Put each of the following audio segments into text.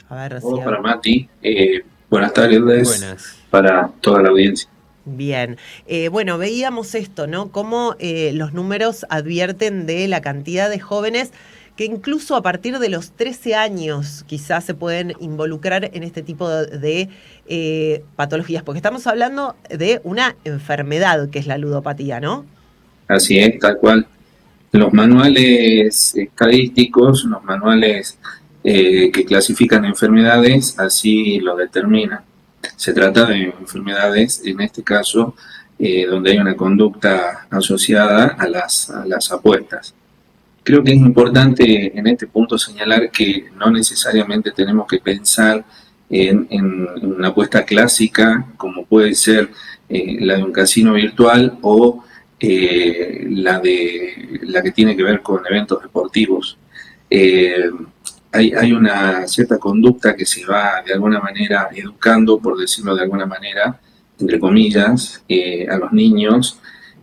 A ver si... Saludos para Mati. Buenas tardes Buenas. para toda la audiencia. Bien. Bueno, veíamos esto, ¿no? Cómo los números advierten de la cantidad de jóvenes que incluso a partir de los 13 años quizás se pueden involucrar en este tipo de patologías, porque estamos hablando de una enfermedad que es la ludopatía, ¿no? Así es, tal cual. Los manuales estadísticos, los manuales que clasifican enfermedades, así lo determinan. Se trata de enfermedades, en este caso, donde hay una conducta asociada a las apuestas. Creo que es importante en este punto señalar que no necesariamente tenemos que pensar en una apuesta clásica como puede ser la de un casino virtual o la que tiene que ver con eventos deportivos. Eh, hay una cierta conducta que se va de alguna manera educando, por decirlo de alguna manera, entre comillas, a los niños.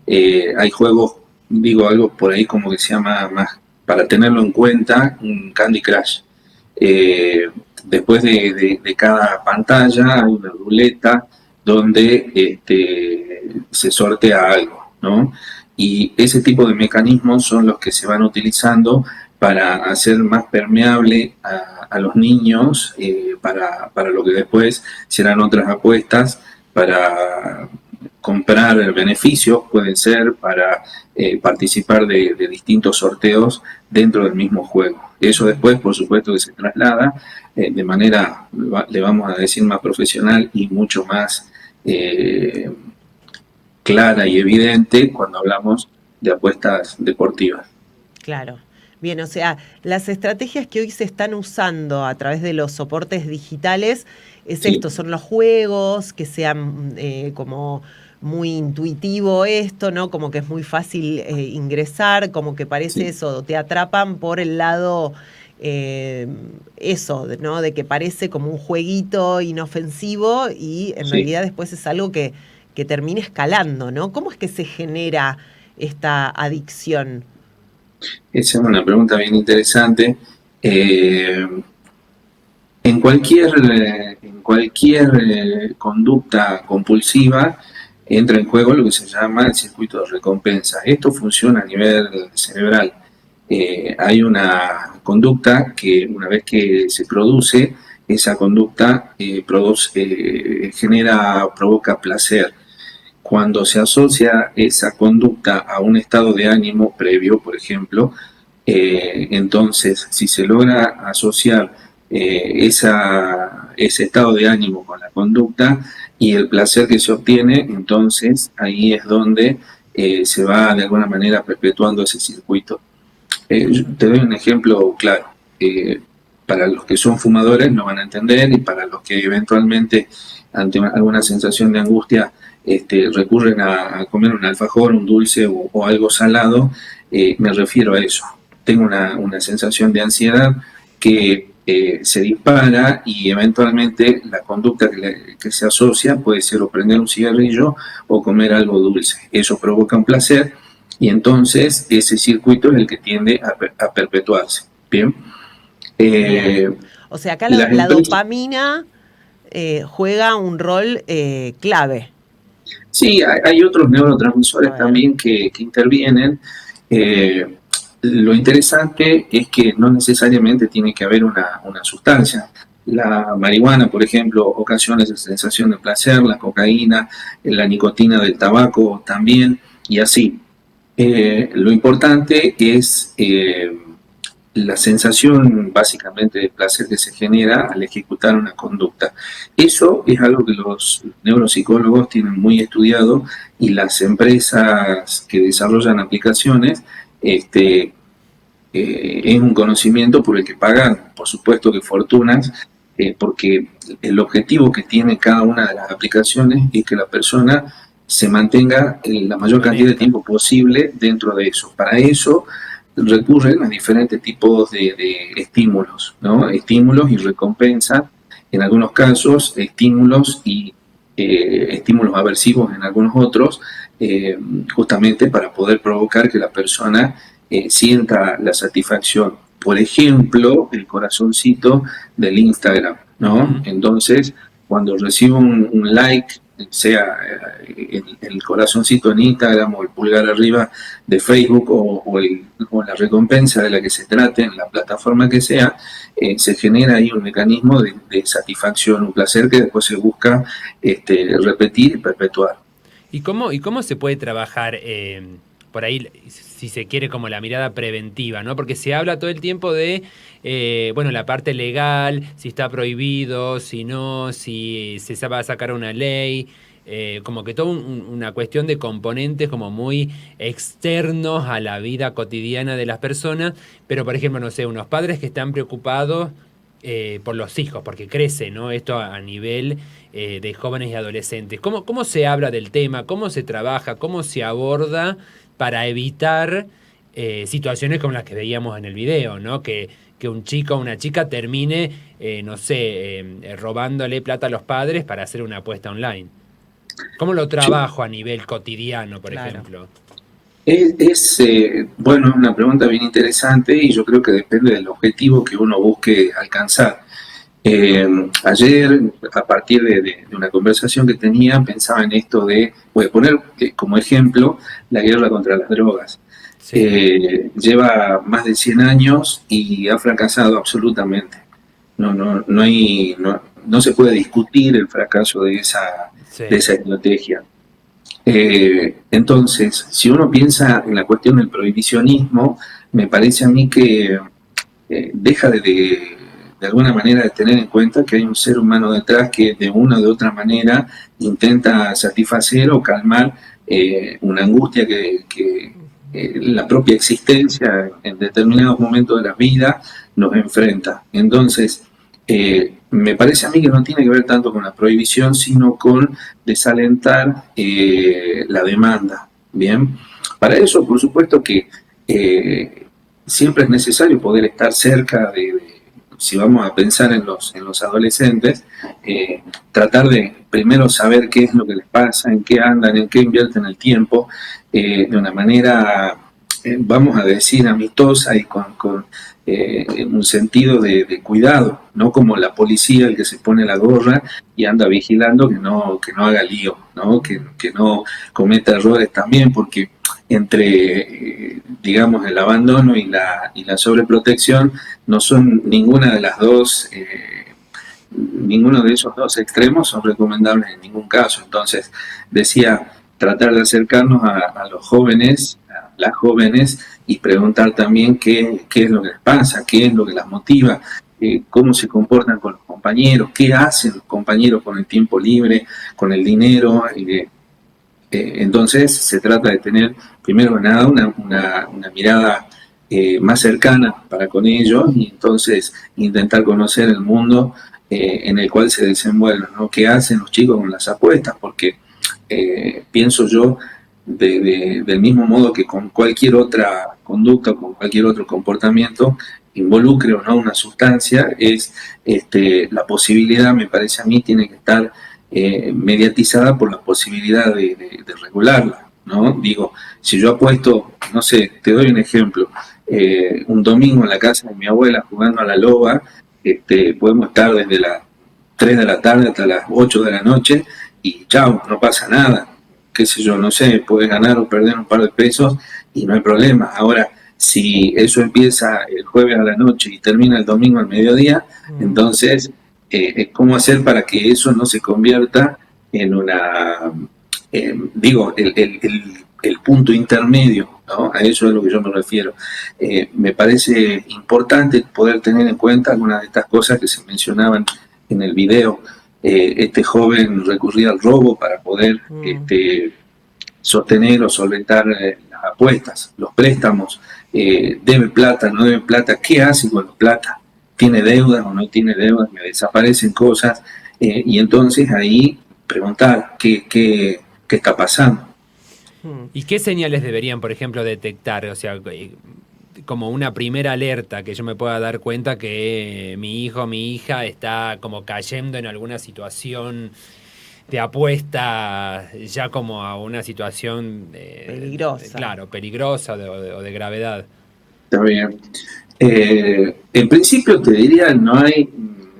Hay juegos, digo algo por ahí como que se llama más, para tenerlo en cuenta, un Candy Crush. Después de cada pantalla hay una ruleta donde se sortea algo, ¿no? Y ese tipo de mecanismos son los que se van utilizando para hacer más permeable a los niños, para lo que después serán otras apuestas, para comprar beneficios, pueden ser para participar de distintos sorteos dentro del mismo juego. Eso después, por supuesto, que se traslada de manera, le vamos a decir, más profesional y mucho más clara y evidente cuando hablamos de apuestas deportivas. Claro. Bien, o sea, las estrategias que hoy se están usando a través de los soportes digitales es Sí, esto, son los juegos, que sean como muy intuitivo esto, ¿no? Como que es muy fácil ingresar, como que parece sí, eso, te atrapan por el lado eh, eso, ¿no? De que parece como un jueguito inofensivo y en sí. realidad después es algo que termina escalando, ¿no? ¿Cómo es que se genera esta adicción? Esa es una pregunta bien interesante. Eh, en cualquier conducta compulsiva entra en juego lo que se llama el circuito de recompensa. Esto funciona a nivel cerebral. Hay una conducta que una vez que se produce, esa conducta provoca placer. Cuando se asocia esa conducta a un estado de ánimo previo, por ejemplo, entonces si se logra asociar ese estado de ánimo con la conducta y el placer que se obtiene, entonces ahí es donde se va de alguna manera perpetuando ese circuito. Te doy un ejemplo claro. Para los que son fumadores no van a entender y para los que eventualmente ante alguna sensación de angustia recurren a comer un alfajor, un dulce o algo salado, me refiero a eso. Tengo una sensación de ansiedad que se dispara y eventualmente la conducta que se asocia puede ser o prender un cigarrillo o comer algo dulce. Eso provoca un placer y entonces ese circuito es el que tiende a perpetuarse. Bien. Bien. Eh, O sea, acá las la empresas, dopamina juega un rol clave. sí, hay otros A neurotransmisores ver. también que intervienen. Eh, lo interesante es que no necesariamente tiene que haber una sustancia. La marihuana, por ejemplo, ocasiona esa sensación de placer, la cocaína, la nicotina del tabaco también, y así. Lo importante es la sensación básicamente de placer que se genera al ejecutar una conducta. Eso es algo que los neuropsicólogos tienen muy estudiado y las empresas que desarrollan aplicaciones es un conocimiento por el que pagan, por supuesto que fortunas, porque el objetivo que tiene cada una de las aplicaciones es que la persona se mantenga la mayor cantidad de Conecta. tiempo posible dentro de eso. Para eso recurren a diferentes tipos de estímulos, ¿no? Estímulos y recompensas, en algunos casos estímulos y estímulos aversivos en algunos otros, justamente para poder provocar que la persona sienta la satisfacción. por ejemplo, el corazoncito del Instagram, ¿no? Entonces, cuando recibo un like, sea el corazoncito en Instagram o el pulgar arriba de Facebook o la recompensa de la que se trate en la plataforma que sea, se genera ahí un mecanismo de satisfacción, un placer que después se busca repetir y perpetuar. Y cómo se puede trabajar por ahí, si se quiere, como la mirada preventiva, ¿no? Porque se habla todo el tiempo de, bueno, la parte legal, si está prohibido, si no, si se va a sacar una ley, como que toda una cuestión de componentes como muy externos a la vida cotidiana de las personas, pero por ejemplo, no sé, unos padres que están preocupados por los hijos, porque crece, ¿no? Esto a nivel de jóvenes y adolescentes. ¿Cómo se habla del tema? ¿Cómo se trabaja? ¿Cómo se aborda para evitar situaciones como las que veíamos en el video, ¿no? Que un chico o una chica termine, no sé, robándole plata a los padres para hacer una apuesta online? ¿Cómo lo trabajo a nivel cotidiano, por ejemplo? Bueno, es una pregunta bien interesante y yo creo que depende del objetivo que uno busque alcanzar. Ayer, a partir de una conversación que tenía, pensaba en esto voy a poner como ejemplo la guerra contra las drogas. Sí. Lleva más de 100 años y ha fracasado absolutamente. No se puede discutir el fracaso de esa estrategia. Entonces, si uno piensa en la cuestión del prohibicionismo, me parece a mí que deja de alguna manera de tener en cuenta que hay un ser humano detrás que de una o de otra manera intenta satisfacer o calmar una angustia que la propia existencia en determinados momentos de la vida nos enfrenta. Entonces, me parece a mí que no tiene que ver tanto con la prohibición, sino con desalentar la demanda. Bien, para eso, por supuesto que siempre es necesario poder estar cerca si vamos a pensar en los adolescentes, tratar de primero saber qué es lo que les pasa, en qué andan, en qué invierten el tiempo, de una manera, vamos a decir, amistosa y con un sentido de cuidado, no como la policía, el que se pone la gorra y anda vigilando que no haga lío, ¿no? Que no cometa errores también, porque entre, digamos, el abandono y la sobreprotección no son ninguna de las dos, ninguno de esos dos extremos son recomendables en ningún caso. Entonces, decía, tratar de acercarnos a los jóvenes, a las jóvenes, y preguntar también qué es lo que les pasa, qué es lo que las motiva, cómo se comportan con los compañeros, qué hacen los compañeros con el tiempo libre, con el dinero. Entonces se trata de tener, primero que nada, una mirada más cercana para con ellos y entonces intentar conocer el mundo en el cual se desenvuelven, ¿no? ¿Qué hacen los chicos con las apuestas? Porque pienso yo, del mismo modo que con cualquier otra conducta o con cualquier otro comportamiento involucre o no una sustancia, es la posibilidad, me parece a mí, tiene que estar mediatizada por la posibilidad de regularla, ¿no? Digo, si yo apuesto, no sé, te doy un ejemplo, un domingo en la casa de mi abuela jugando a la loba, podemos estar desde las 3 de la tarde hasta las 8 de la noche y chao, no pasa nada, qué sé yo, no sé, puedes ganar o perder un par de pesos y no hay problema. Ahora, si eso empieza el jueves a la noche y termina el domingo al mediodía, entonces, ¿cómo hacer para que eso no se convierta en una, digo, el punto intermedio, ¿no? A eso es a lo que yo me refiero. Me parece importante poder tener en cuenta algunas de estas cosas que se mencionaban en el video. Este joven recurría al robo para poder sostener o solventar las apuestas, los préstamos, debe plata, no debe plata, ¿qué hace con la plata? ¿Tiene deudas o no tiene deudas? Me desaparecen cosas y entonces ahí preguntar qué está pasando. ¿Y qué señales deberían, por ejemplo, detectar? O sea, como una primera alerta que yo me pueda dar cuenta que mi hijo o mi hija está como cayendo en alguna situación de apuesta, ya como a una situación peligrosa. Claro, peligrosa o de gravedad. Está bien. En principio te diría, no hay,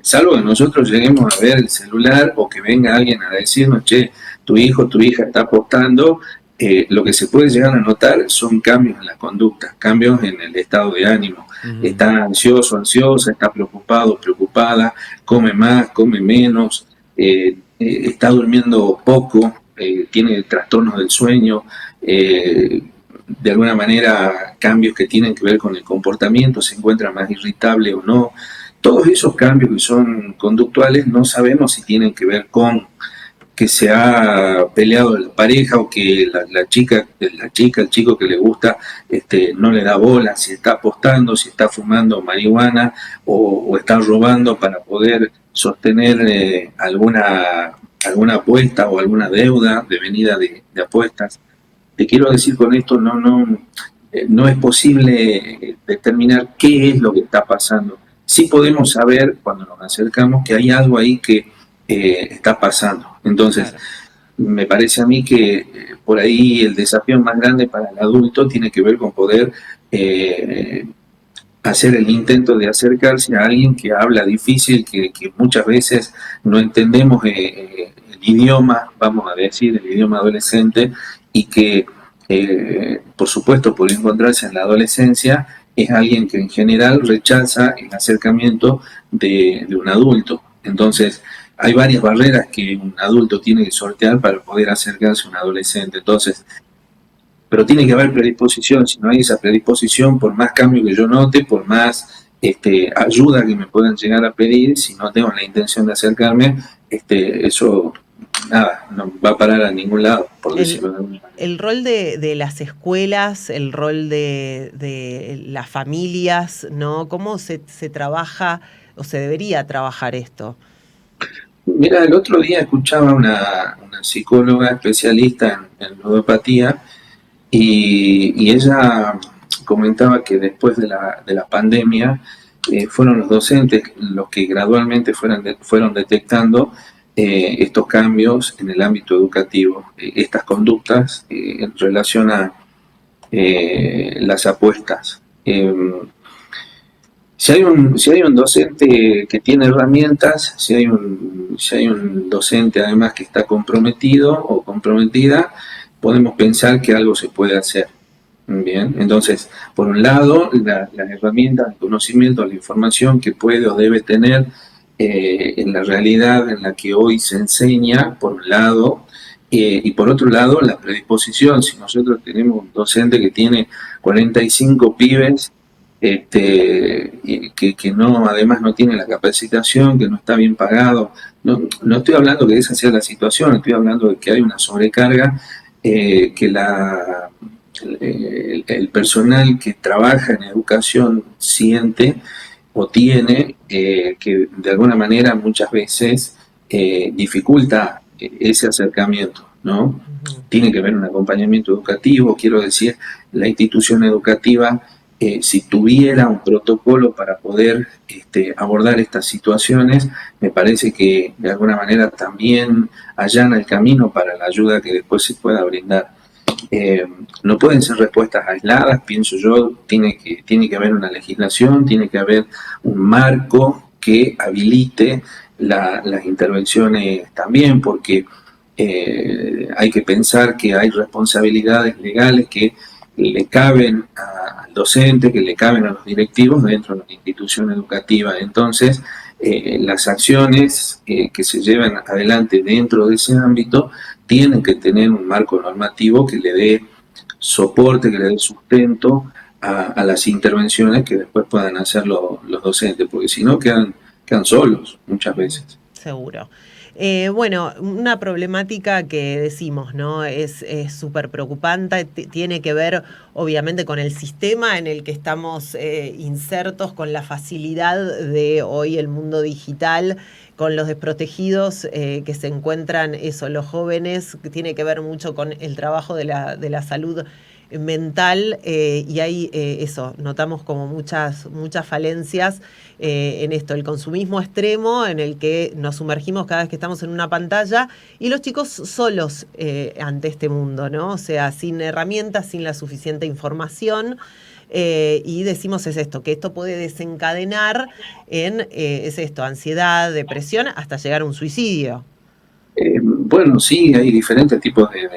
salvo que nosotros lleguemos a ver el celular o que venga alguien a decirnos, che, tu hijo, tu hija está apostando, lo que se puede llegar a notar son cambios en la conducta, cambios en el estado de ánimo. Está ansioso, ansiosa, está preocupado, preocupada, come más, come menos, está durmiendo poco, tiene trastornos del sueño, de alguna manera cambios que tienen que ver con el comportamiento, se encuentra más irritable o no. Todos esos cambios que son conductuales no sabemos si tienen que ver con que se ha peleado la pareja o que la chica, el chico que le gusta, no le da bola, si está apostando, si está fumando marihuana o está robando para poder sostener alguna apuesta o alguna deuda de venida de apuestas. Te quiero decir con esto, no es posible determinar qué es lo que está pasando. Sí podemos saber cuando nos acercamos que hay algo ahí que está pasando. Entonces, claro, me parece a mí que por ahí el desafío más grande para el adulto tiene que ver con poder hacer el intento de acercarse a alguien que habla difícil, que muchas veces no entendemos el idioma, vamos a decir, el idioma adolescente, y que, por supuesto, por encontrarse en la adolescencia, es alguien que en general rechaza el acercamiento de un adulto. Entonces, hay varias barreras que un adulto tiene que sortear para poder acercarse a un adolescente. Entonces, pero tiene que haber predisposición. Si no hay esa predisposición, por más cambio que yo note, por más ayuda que me puedan llegar a pedir, si no tengo la intención de acercarme, eso nada, no va a parar a ningún lado, por decirlo de alguna manera. El rol de las escuelas, el rol de las familias, ¿no? ¿Cómo se trabaja o se debería trabajar esto? Mira, el otro día escuchaba una psicóloga especialista en ludopatía y ella comentaba que después de la pandemia fueron los docentes los que gradualmente fueron detectando estos cambios en el ámbito educativo, estas conductas en relación a las apuestas. Si hay un docente que tiene herramientas, si hay un docente además que está comprometido o comprometida, podemos pensar que algo se puede hacer. Bien, entonces, por un lado, las herramientas, el conocimiento, la información que puede o debe tener en la realidad en la que hoy se enseña, por un lado, y por otro lado, la predisposición. Si nosotros tenemos un docente que tiene 45 pibes, que no, además no tiene la capacitación, que no está bien pagado, no estoy hablando que esa sea la situación, estoy hablando de que hay una sobrecarga, que el personal que trabaja en educación siente o tiene, que de alguna manera muchas veces dificulta ese acercamiento, ¿no? Uh-huh. Tiene que haber un acompañamiento educativo, quiero decir, la institución educativa, si tuviera un protocolo para poder abordar estas situaciones, me parece que de alguna manera también allana el camino para la ayuda que después se pueda brindar. No pueden ser respuestas aisladas, pienso yo, tiene que haber una legislación, tiene que haber un marco que habilite las intervenciones también, porque hay que pensar que hay responsabilidades legales que le caben al docente, que le caben a los directivos dentro de la institución educativa. Entonces, las acciones que se llevan adelante dentro de ese ámbito tienen que tener un marco normativo que le dé soporte, que le dé sustento a las intervenciones que después puedan hacer los docentes, porque si no quedan solos muchas veces. Seguro. Bueno, una problemática que decimos, ¿no? Es súper preocupante, tiene que ver obviamente con el sistema en el que estamos insertos, con la facilidad de hoy el mundo digital, con los desprotegidos que se encuentran los jóvenes, que tiene que ver mucho con el trabajo de la salud mental, y ahí notamos como muchas falencias en esto, el consumismo extremo en el que nos sumergimos cada vez que estamos en una pantalla y los chicos solos ante este mundo, ¿no? O sea, sin herramientas, sin la suficiente información. y decimos es esto, que esto puede desencadenar en, es esto, ansiedad, depresión, hasta llegar a un suicidio. Bueno, sí, hay diferentes tipos de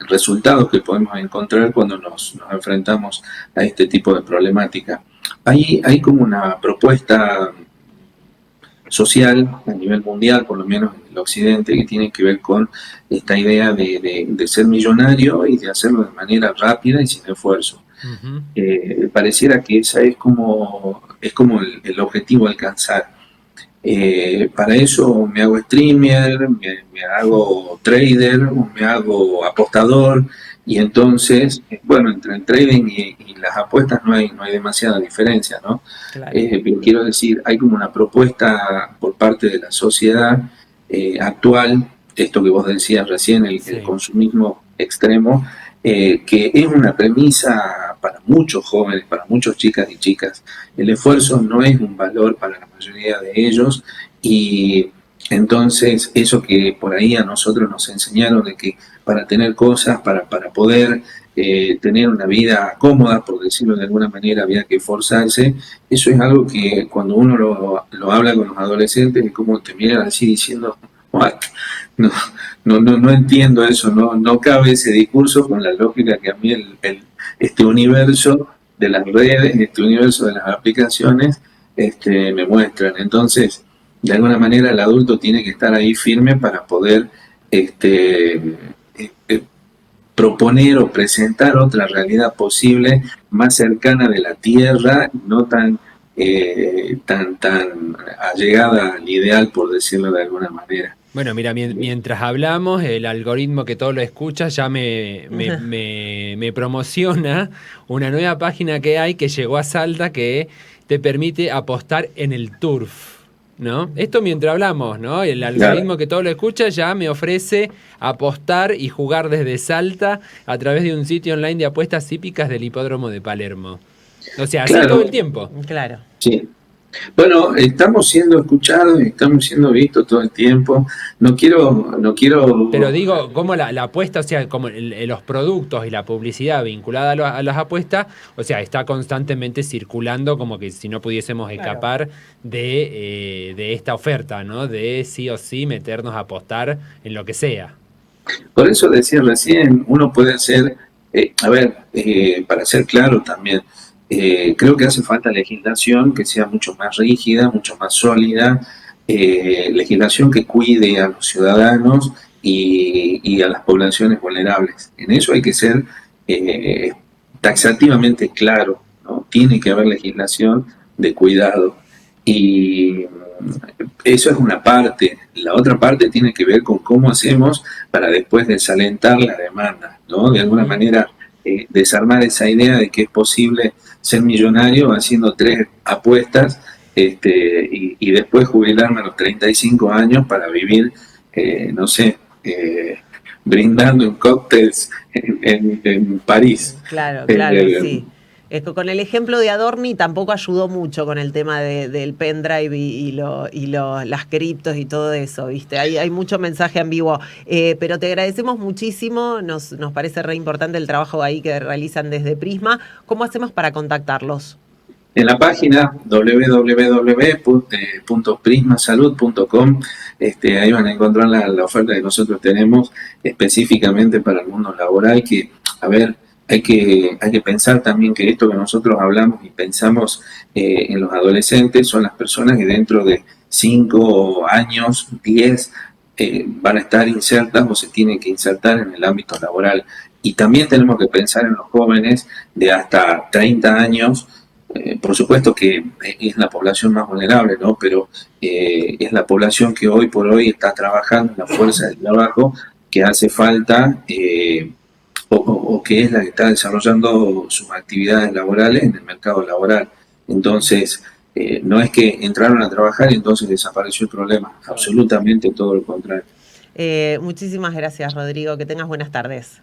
resultados que podemos encontrar cuando nos enfrentamos a este tipo de problemática. Hay como una propuesta social a nivel mundial, por lo menos en el occidente, que tiene que ver con esta idea de ser millonario y de hacerlo de manera rápida y sin esfuerzo. Ujú. Pareciera que esa es como el objetivo a alcanzar. Para eso me hago streamer, me hago trader, me hago apostador, y entonces, bueno, entre el trading y las apuestas no hay demasiada diferencia, ¿no? Claro. Pero quiero decir, hay como una propuesta por parte de la sociedad actual, esto que vos decías recién, el Sí. consumismo extremo, que es una premisa para muchos jóvenes, para muchas chicas y chicas. El esfuerzo no es un valor para la mayoría de ellos, y entonces eso que por ahí a nosotros nos enseñaron de que para tener cosas, para poder tener una vida cómoda, por decirlo de alguna manera, había que esforzarse. Eso es algo que cuando uno lo habla con los adolescentes es como te miran así diciendo, "What? No, no entiendo eso, no cabe ese discurso con la lógica que a mí este universo de las redes, este universo de las aplicaciones, me muestran". Entonces, de alguna manera el adulto tiene que estar ahí firme para poder este, proponer o presentar otra realidad posible más cercana de la Tierra, no tan allegada al ideal, por decirlo de alguna manera. Bueno, mira, mientras hablamos, el algoritmo que todo lo escucha ya me promociona una nueva página que hay que llegó a Salta que te permite apostar en el turf, ¿no? Esto mientras hablamos, ¿no? El Claro. algoritmo que todo lo escucha ya me ofrece apostar y jugar desde Salta a través de un sitio online de apuestas hípicas del hipódromo de Palermo. O sea, así todo el Claro, tiempo. Claro. sí. Bueno, estamos siendo escuchados y estamos siendo vistos todo el tiempo. No Pero quiero. digo, como la apuesta, o sea, como los productos y la publicidad vinculada a las apuestas, o sea, está constantemente circulando como que si no pudiésemos Claro. escapar de esta oferta, ¿no? De sí o sí meternos a apostar en lo que sea. Por eso decía recién, uno puede ser, para ser claro también, creo que hace falta legislación que sea mucho más rígida, mucho más sólida, legislación que cuide a los ciudadanos y a las poblaciones vulnerables. En eso hay que ser eh, taxativamente claro, ¿no? Tiene que haber legislación de cuidado. Y eso es una parte. La otra parte tiene que ver con cómo hacemos para después desalentar la demanda, ¿no? De alguna Ujú. manera, desarmar esa idea de que es posible ser millonario haciendo 3 apuestas, y después jubilarme a los 35 años para vivir, no sé, brindando en cócteles en París. Claro, claro, Eh, sí. Es que con el ejemplo de Adorni tampoco ayudó mucho con el tema del pendrive las criptos y todo eso, ¿viste? Hay mucho mensaje ambiguo. Pero te agradecemos muchísimo, nos parece re importante el trabajo ahí que realizan desde Prisma. ¿Cómo hacemos para contactarlos? En la página www.prismasalud.com, ahí van a encontrar la oferta que nosotros tenemos específicamente para el mundo laboral, que, a ver, hay que pensar también que esto que nosotros hablamos y pensamos en los adolescentes son las personas que dentro de 5 años, 10, van a estar insertas o se tienen que insertar en el ámbito laboral. Y también tenemos que pensar en los jóvenes de hasta 30 años. Por supuesto que es la población más vulnerable, ¿no? Pero es la población que hoy por hoy está trabajando en la fuerza del trabajo que hace falta, o que es la que está desarrollando sus actividades laborales en el mercado laboral. Entonces, no es que entraron a trabajar y entonces desapareció el problema, absolutamente todo lo contrario. Muchísimas gracias, Rodrigo. Que tengas buenas tardes.